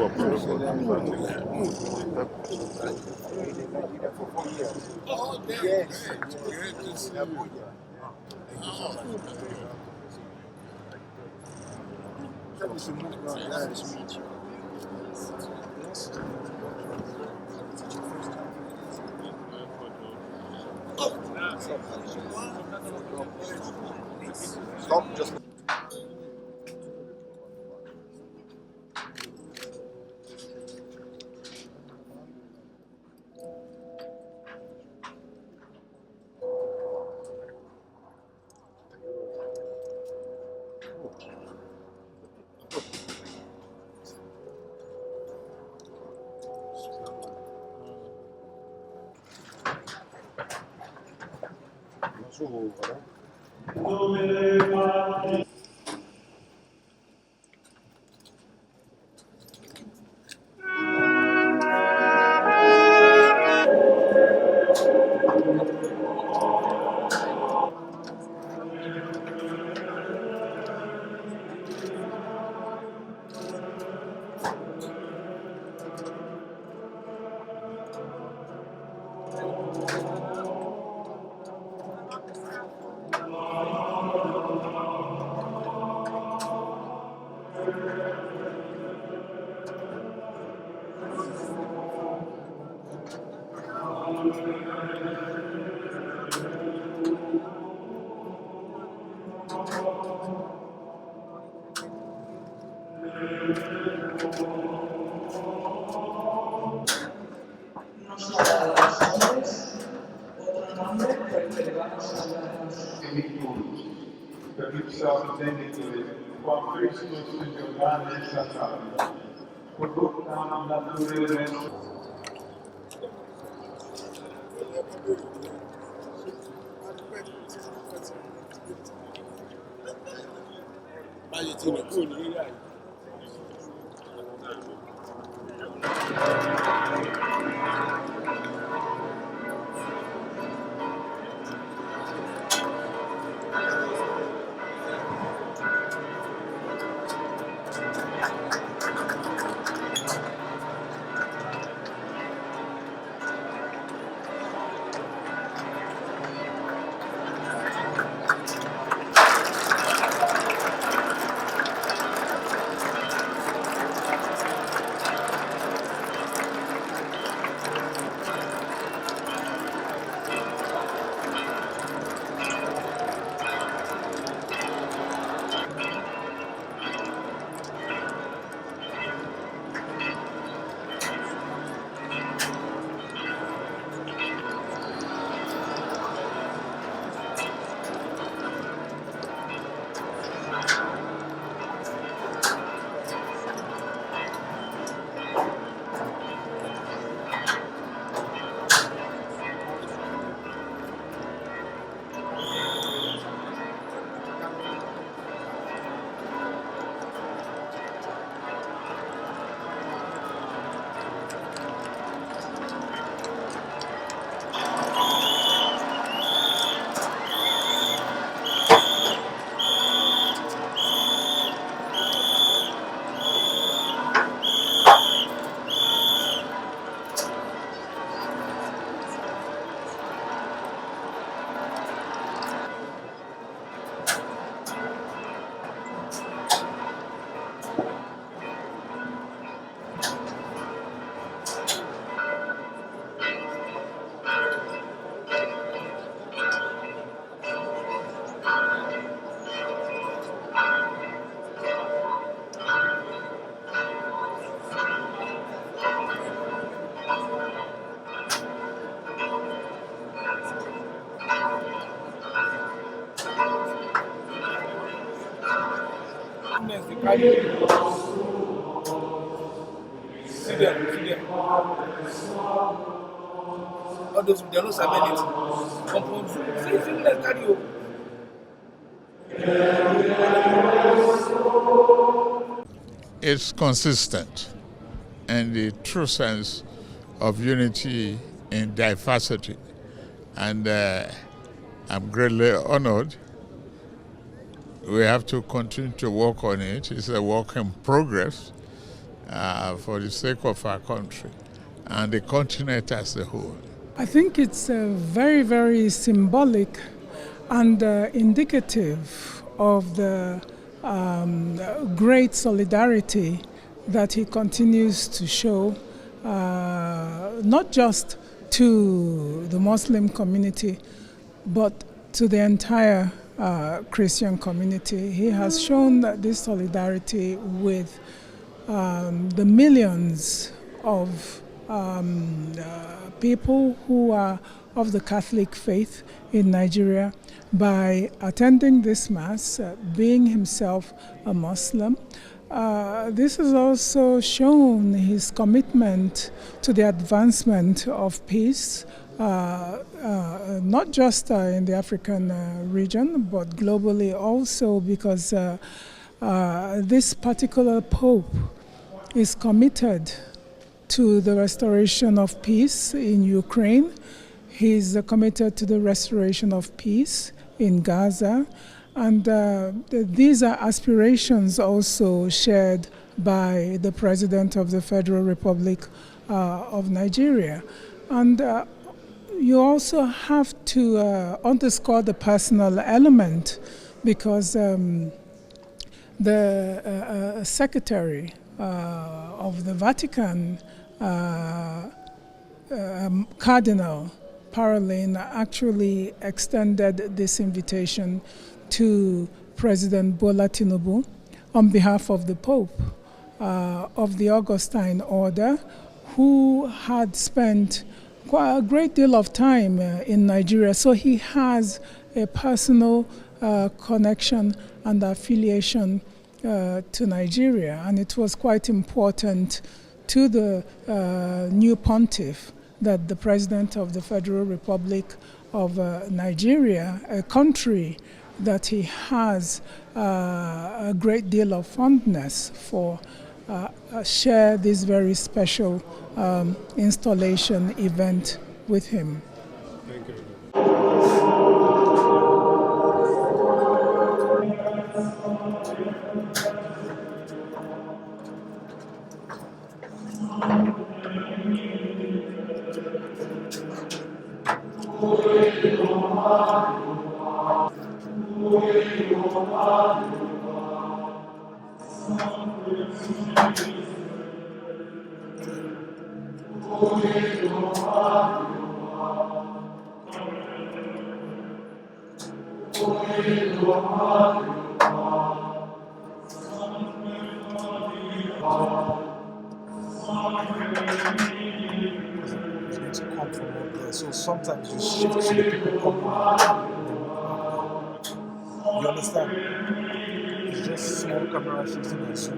Yes. Great to see you. Nice to meet you. Stop, just. See them. All those they are not serving it. Compose. See, let's carry you. It's consistent in the true sense of unity in diversity. And I'm greatly honored. We have to continue to work on it. It's a work in progress. for the sake of our country and the continent as a whole? I think it's very, very symbolic and indicative of the great solidarity that he continues to show, not just to the Muslim community, but to the entire Christian community. He has shown this solidarity with the millions of people who are of the Catholic faith in Nigeria by attending this Mass, being himself a Muslim. This has also shown his commitment to the advancement of peace, not just in the African region, but globally also, because this particular Pope is committed to the restoration of peace in Ukraine. He's committed to the restoration of peace in Gaza. And these are aspirations also shared by the President of the Federal Republic of Nigeria. And you also have to underscore the personal element, because the Secretary of the Vatican, Cardinal Parolin, actually extended this invitation to President Bola Tinubu on behalf of the Pope of the Augustine Order, who had spent quite a great deal of time in Nigeria. So he has a personal connection and affiliation to Nigeria, and it was quite important to the new pontiff that the President of the Federal Republic of Nigeria, a country that he has a great deal of fondness for, share this very special installation event with him. Thank you. So sometimes you shift to the people coming. You understand? It's just small camera shifting and so.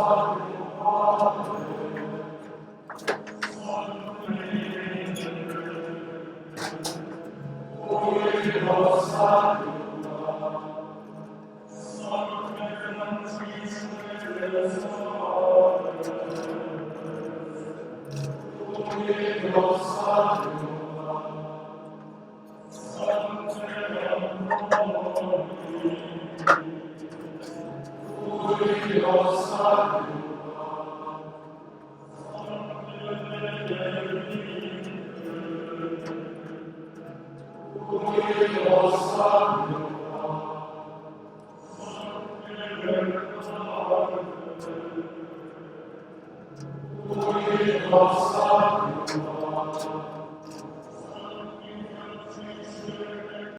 Amen.